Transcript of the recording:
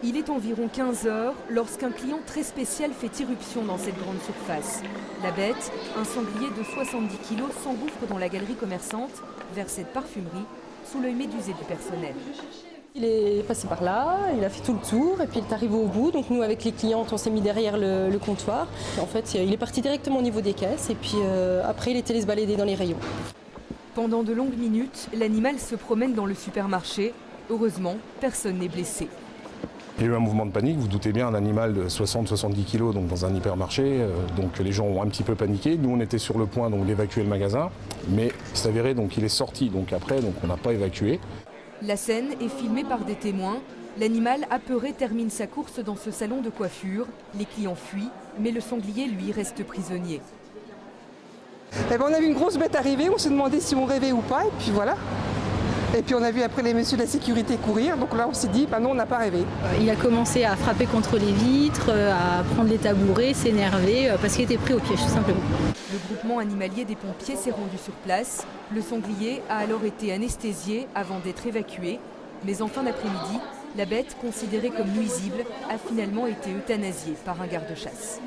Il est environ 15 heures lorsqu'un client très spécial fait irruption dans cette grande surface. La bête, un sanglier de 70 kg, s'engouffre dans la galerie commerçante vers cette parfumerie sous l'œil médusé du personnel. Il est passé par là, il a fait tout le tour et puis il est arrivé au bout. Donc nous avec les clientes on s'est mis derrière le comptoir. En fait il est parti directement au niveau des caisses et puis après il est allé se balader dans les rayons. Pendant de longues minutes, l'animal se promène dans le supermarché. Heureusement, personne n'est blessé. Il y a eu un mouvement de panique, vous doutez bien, un animal de 60-70 kg donc dans un hypermarché, donc les gens ont un petit peu paniqué. Nous on était sur le point d'évacuer le magasin, mais il s'avérait qu'il est sorti, donc après on n'a pas évacué. La scène est filmée par des témoins. L'animal apeuré termine sa course dans ce salon de coiffure. Les clients fuient, mais le sanglier lui reste prisonnier. On a vu une grosse bête arriver, on s'est demandé si on rêvait ou pas, et puis voilà. Et puis on a vu après les messieurs de la sécurité courir, donc là on s'est dit, non on n'a pas rêvé. Il a commencé à frapper contre les vitres, à prendre les tabourets, s'énerver, parce qu'il était pris au piège tout simplement. Le groupement animalier des pompiers s'est rendu sur place. Le sanglier a alors été anesthésié avant d'être évacué. Mais en fin d'après-midi, la bête, considérée comme nuisible, a finalement été euthanasiée par un garde-chasse.